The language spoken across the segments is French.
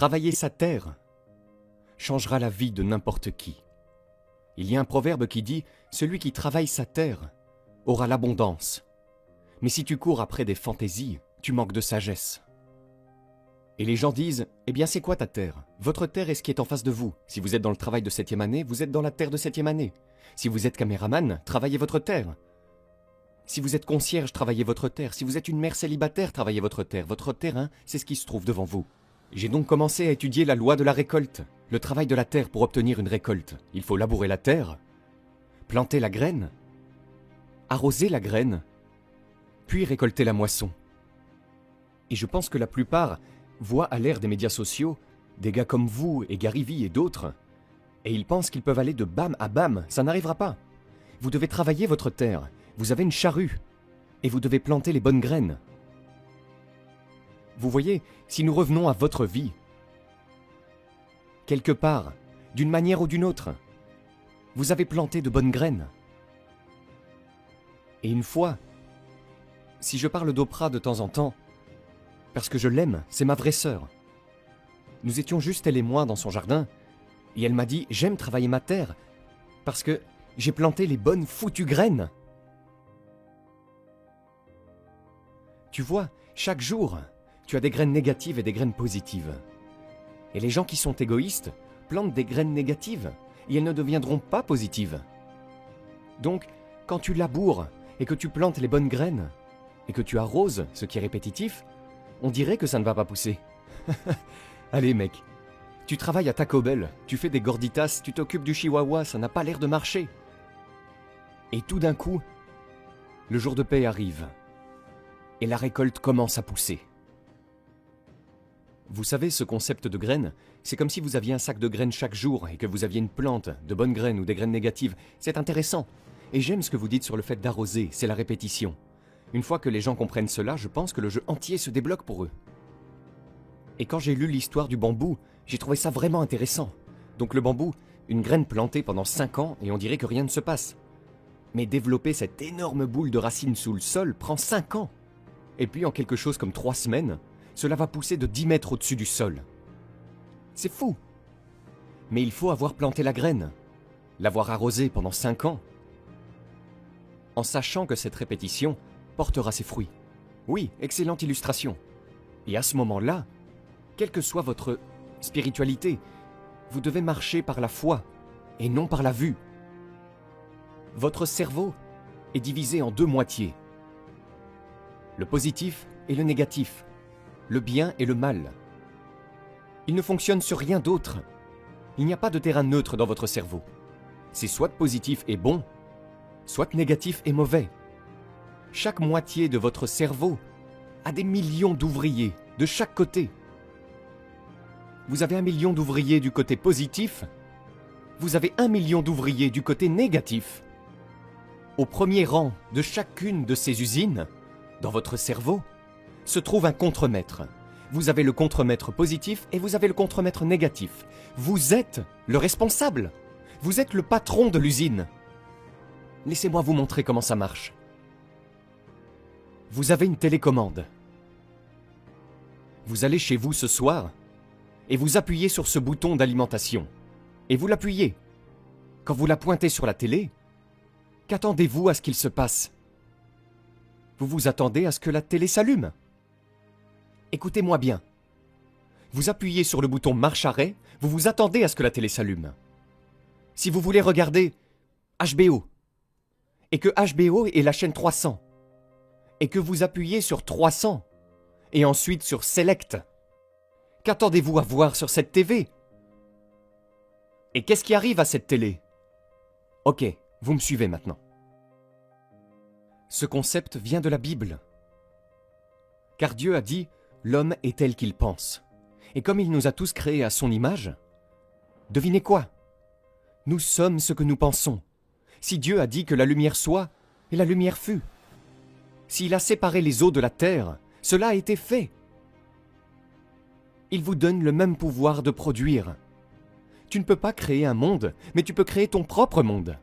Travailler sa terre changera la vie de n'importe qui. Il y a un proverbe qui dit « Celui qui travaille sa terre aura l'abondance. Mais si tu cours après des fantaisies, tu manques de sagesse. » Et les gens disent « Eh bien, c'est quoi ta terre? Votre terre est ce qui est en face de vous. Si vous êtes dans le travail de 7e année, vous êtes dans la terre de 7e année. Si vous êtes caméraman, travaillez votre terre. Si vous êtes concierge, travaillez votre terre. Si vous êtes une mère célibataire, travaillez votre terre. Votre terrain, c'est ce qui se trouve devant vous. » J'ai donc commencé à étudier la loi de la récolte, le travail de la terre pour obtenir une récolte. Il faut labourer la terre, planter la graine, arroser la graine, puis récolter la moisson. Et je pense que la plupart voient à l'ère des médias sociaux des gars comme vous et Gary Vee et d'autres, et ils pensent qu'ils peuvent aller de bam à bam. Ça n'arrivera pas. Vous devez travailler votre terre, vous avez une charrue, et vous devez planter les bonnes graines. Vous voyez, si nous revenons à votre vie, quelque part, d'une manière ou d'une autre, vous avez planté de bonnes graines. Et une fois, si je parle d'Oprah de temps en temps, parce que je l'aime, c'est ma vraie sœur. Nous étions juste elle et moi dans son jardin, et elle m'a dit « J'aime travailler ma terre, parce que j'ai planté les bonnes foutues graines. » Tu vois, chaque jour, tu as des graines négatives et des graines positives. Et les gens qui sont égoïstes plantent des graines négatives, et elles ne deviendront pas positives. Donc, quand tu laboures et que tu plantes les bonnes graines, et que tu arroses, ce qui est répétitif, on dirait que ça ne va pas pousser. Allez mec, tu travailles à Taco Bell, tu fais des gorditas, tu t'occupes du chihuahua, ça n'a pas l'air de marcher. Et tout d'un coup, le jour de paix arrive, et la récolte commence à pousser. Vous savez, ce concept de graines, c'est comme si vous aviez un sac de graines chaque jour et que vous aviez une plante, de bonnes graines ou des graines négatives. C'est intéressant. Et j'aime ce que vous dites sur le fait d'arroser, c'est la répétition. Une fois que les gens comprennent cela, je pense que le jeu entier se débloque pour eux. Et quand j'ai lu l'histoire du bambou, j'ai trouvé ça vraiment intéressant. Donc le bambou, une graine plantée pendant 5 ans et on dirait que rien ne se passe. Mais développer cette énorme boule de racines sous le sol prend 5 ans. Et puis en quelque chose comme 3 semaines, cela va pousser de 10 mètres au-dessus du sol. C'est fou. Mais il faut avoir planté la graine, l'avoir arrosée pendant 5 ans, en sachant que cette répétition portera ses fruits. Oui, excellente illustration. Et à ce moment-là, quelle que soit votre spiritualité, vous devez marcher par la foi et non par la vue. Votre cerveau est divisé en 2 moitiés. Le positif et le négatif. Le bien et le mal. Il ne fonctionne sur rien d'autre. Il n'y a pas de terrain neutre dans votre cerveau. C'est soit positif et bon, soit négatif et mauvais. Chaque moitié de votre cerveau a des millions d'ouvriers de chaque côté. Vous avez 1 million d'ouvriers du côté positif, vous avez 1 million d'ouvriers du côté négatif. Au premier rang de chacune de ces usines, dans votre cerveau, se trouve un contremaître. Vous avez le contremaître positif et vous avez le contremaître négatif. Vous êtes le responsable. Vous êtes le patron de l'usine. Laissez-moi vous montrer comment ça marche. Vous avez une télécommande. Vous allez chez vous ce soir et vous appuyez sur ce bouton d'alimentation. Et vous l'appuyez. Quand vous la pointez sur la télé, qu'attendez-vous à ce qu'il se passe? Vous vous attendez à ce que la télé s'allume. Écoutez-moi bien. Vous appuyez sur le bouton marche-arrêt, vous vous attendez à ce que la télé s'allume. Si vous voulez regarder HBO, et que HBO est la chaîne 300, et que vous appuyez sur 300, et ensuite sur Select, qu'attendez-vous à voir sur cette TV? Et qu'est-ce qui arrive à cette télé? Ok, vous me suivez maintenant. Ce concept vient de la Bible. Car Dieu a dit « L'homme est tel qu'il pense ». Et comme il nous a tous créés à son image, devinez quoi? Nous sommes ce que nous pensons. Si Dieu a dit que la lumière soit, et la lumière fut. S'il a séparé les eaux de la terre, cela a été fait. Il vous donne le même pouvoir de produire. Tu ne peux pas créer un monde, mais tu peux créer ton propre monde.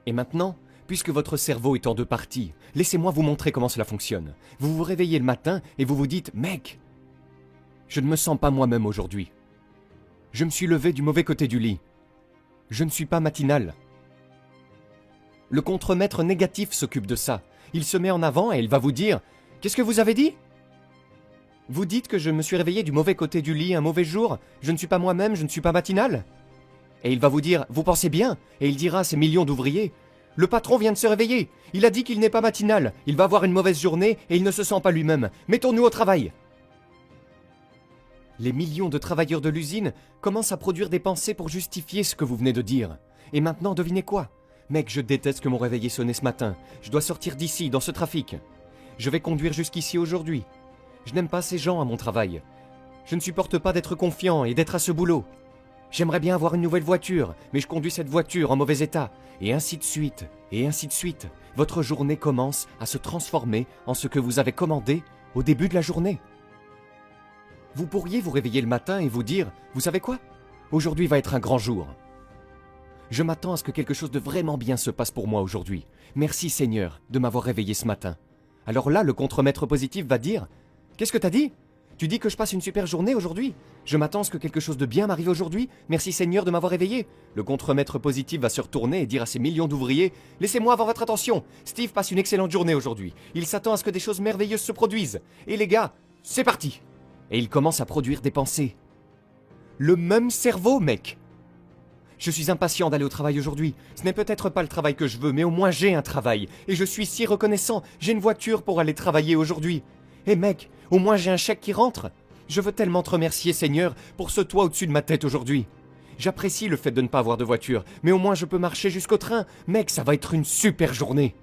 Et maintenant, puisque votre cerveau est en 2 parties, laissez-moi vous montrer comment cela fonctionne. Vous vous réveillez le matin et vous vous dites « Mec, Je ne me sens pas moi-même aujourd'hui. Je me suis levé du mauvais côté du lit. Je ne suis pas matinal. Le contremaître négatif s'occupe de ça. Il se met en avant et il va vous dire « Qu'est-ce que vous avez dit ?» Vous dites que je me suis réveillé du mauvais côté du lit un mauvais jour, je ne suis pas moi-même, je ne suis pas matinal. Et il va vous dire « Vous pensez bien ?» Et il dira à ces millions d'ouvriers « Le patron vient de se réveiller, il a dit qu'il n'est pas matinal, il va avoir une mauvaise journée et il ne se sent pas lui-même. Mettons-nous au travail !» Les millions de travailleurs de l'usine commencent à produire des pensées pour justifier ce que vous venez de dire. Et maintenant, devinez quoi ? Mec, je déteste que mon réveil ait sonné ce matin. Je dois sortir d'ici, dans ce trafic. Je vais conduire jusqu'ici aujourd'hui. Je n'aime pas ces gens à mon travail. Je ne supporte pas d'être confiant et d'être à ce boulot. J'aimerais bien avoir une nouvelle voiture, mais je conduis cette voiture en mauvais état. Et ainsi de suite, et ainsi de suite. Votre journée commence à se transformer en ce que vous avez commandé au début de la journée. Vous pourriez vous réveiller le matin et vous dire « Vous savez quoi ? Aujourd'hui va être un grand jour. Je m'attends à ce que quelque chose de vraiment bien se passe pour moi aujourd'hui. Merci Seigneur de m'avoir réveillé ce matin. » Alors là, le contremaître positif va dire « Qu'est-ce que t'as dit ? Tu dis que je passe une super journée aujourd'hui ? Je m'attends à ce que quelque chose de bien m'arrive aujourd'hui. Merci Seigneur de m'avoir réveillé. » Le contremaître positif va se retourner et dire à ces millions d'ouvriers « Laissez-moi avoir votre attention. Steve passe une excellente journée aujourd'hui. Il s'attend à ce que des choses merveilleuses se produisent. Et les gars, c'est parti !» Et il commence à produire des pensées. Le même cerveau, mec. Je suis impatient d'aller au travail aujourd'hui. Ce n'est peut-être pas le travail que je veux, mais au moins j'ai un travail. Et je suis si reconnaissant. J'ai une voiture pour aller travailler aujourd'hui. Et mec, au moins j'ai un chèque qui rentre. Je veux tellement te remercier, Seigneur, pour ce toit au-dessus de ma tête aujourd'hui. J'apprécie le fait de ne pas avoir de voiture, mais au moins je peux marcher jusqu'au train. Mec, ça va être une super journée.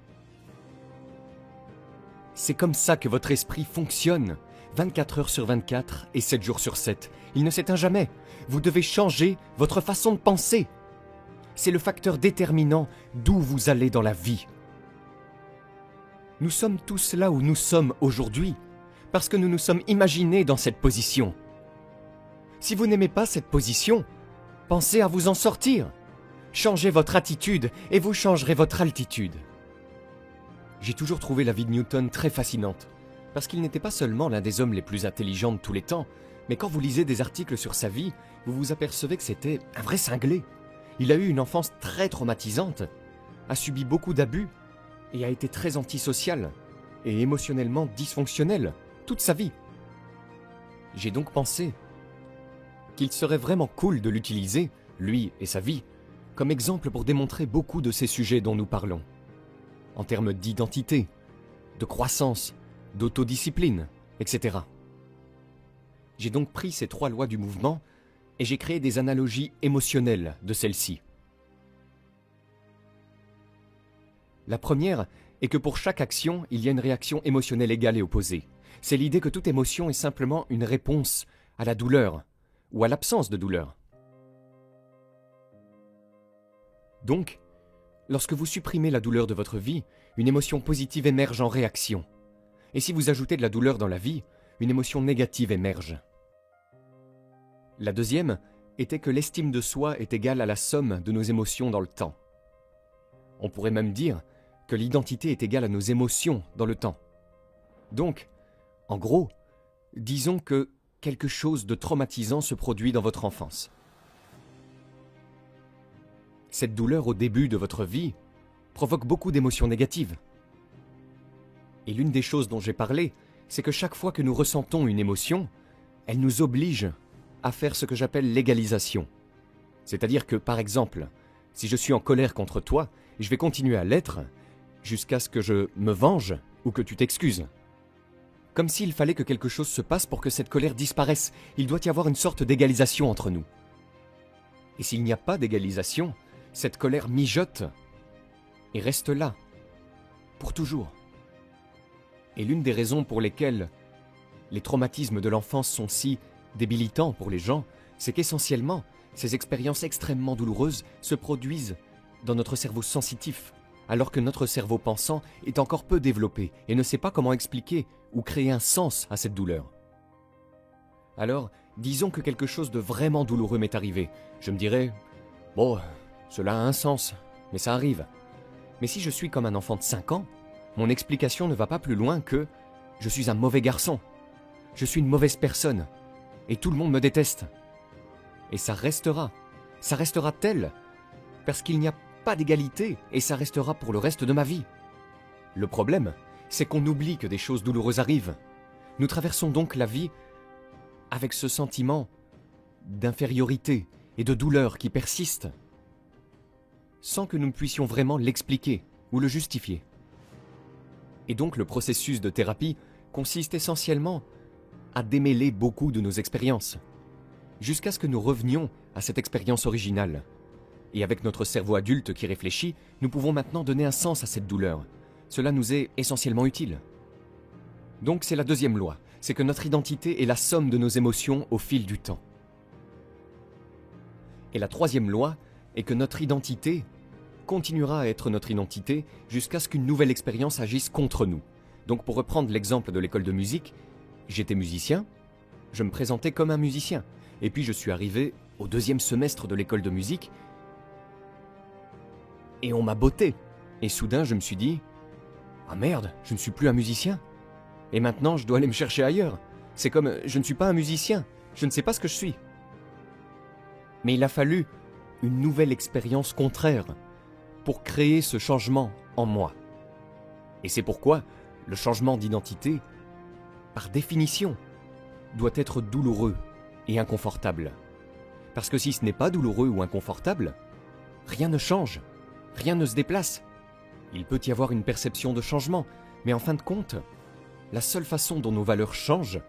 C'est comme ça que votre esprit fonctionne. 24 heures sur 24 et 7 jours sur 7. Il ne s'éteint jamais. Vous devez changer votre façon de penser. C'est le facteur déterminant d'où vous allez dans la vie. Nous sommes tous là où nous sommes aujourd'hui, parce que nous nous sommes imaginés dans cette position. Si vous n'aimez pas cette position, pensez à vous en sortir. Changez votre attitude et vous changerez votre altitude. J'ai toujours trouvé la vie de Newton très fascinante. Parce qu'il n'était pas seulement l'un des hommes les plus intelligents de tous les temps, mais quand vous lisez des articles sur sa vie, vous vous apercevez que c'était un vrai cinglé. Il a eu une enfance très traumatisante, a subi beaucoup d'abus, et a été très antisocial, et émotionnellement dysfonctionnel, toute sa vie. J'ai donc pensé qu'il serait vraiment cool de l'utiliser, lui et sa vie, comme exemple pour démontrer beaucoup de ces sujets dont nous parlons. En termes d'identité, de croissance, d'autodiscipline, etc. J'ai donc pris ces 3 lois du mouvement et j'ai créé des analogies émotionnelles de celles-ci. La première est que pour chaque action, il y a une réaction émotionnelle égale et opposée. C'est l'idée que toute émotion est simplement une réponse à la douleur ou à l'absence de douleur. Donc, lorsque vous supprimez la douleur de votre vie, une émotion positive émerge en réaction. Et si vous ajoutez de la douleur dans la vie, une émotion négative émerge. La deuxième était que l'estime de soi est égale à la somme de nos émotions dans le temps. On pourrait même dire que l'identité est égale à nos émotions dans le temps. Donc, en gros, disons que quelque chose de traumatisant se produit dans votre enfance. Cette douleur au début de votre vie provoque beaucoup d'émotions négatives. Et l'une des choses dont j'ai parlé, c'est que chaque fois que nous ressentons une émotion, elle nous oblige à faire ce que j'appelle l'égalisation. C'est-à-dire que, par exemple, si je suis en colère contre toi, je vais continuer à l'être jusqu'à ce que je me venge ou que tu t'excuses. Comme s'il fallait que quelque chose se passe pour que cette colère disparaisse. Il doit y avoir une sorte d'égalisation entre nous. Et s'il n'y a pas d'égalisation, cette colère mijote et reste là, pour toujours. Et l'une des raisons pour lesquelles les traumatismes de l'enfance sont si débilitants pour les gens, c'est qu'essentiellement, ces expériences extrêmement douloureuses se produisent dans notre cerveau sensitif, alors que notre cerveau pensant est encore peu développé et ne sait pas comment expliquer ou créer un sens à cette douleur. Alors, disons que quelque chose de vraiment douloureux m'est arrivé. Je me dirais, bon, cela a un sens, mais ça arrive. Mais si je suis comme un enfant de 5 ans, mon explication ne va pas plus loin que « je suis un mauvais garçon, je suis une mauvaise personne, et tout le monde me déteste. Et ça restera tel, parce qu'il n'y a pas d'égalité, et ça restera pour le reste de ma vie. Le problème, c'est qu'on oublie que des choses douloureuses arrivent. Nous traversons donc la vie avec ce sentiment d'infériorité et de douleur qui persiste, sans que nous puissions vraiment l'expliquer ou le justifier. Et donc le processus de thérapie consiste essentiellement à démêler beaucoup de nos expériences, jusqu'à ce que nous revenions à cette expérience originale. Et avec notre cerveau adulte qui réfléchit, nous pouvons maintenant donner un sens à cette douleur. Cela nous est essentiellement utile. Donc c'est la deuxième loi, c'est que notre identité est la somme de nos émotions au fil du temps. Et la troisième loi est que notre identité continuera à être notre identité jusqu'à ce qu'une nouvelle expérience agisse contre nous. Donc pour reprendre l'exemple de l'école de musique, j'étais musicien, je me présentais comme un musicien. Et puis je suis arrivé au 2e semestre de l'école de musique et on m'a botté. Et soudain je me suis dit « Ah merde, je ne suis plus un musicien. Et maintenant je dois aller me chercher ailleurs. C'est comme je ne suis pas un musicien, je ne sais pas ce que je suis. » Mais il a fallu une nouvelle expérience contraire pour créer ce changement en moi. Et c'est pourquoi le changement d'identité, par définition, doit être douloureux et inconfortable. Parce que si ce n'est pas douloureux ou inconfortable, rien ne change, rien ne se déplace. Il peut y avoir une perception de changement, mais en fin de compte, la seule façon dont nos valeurs changent,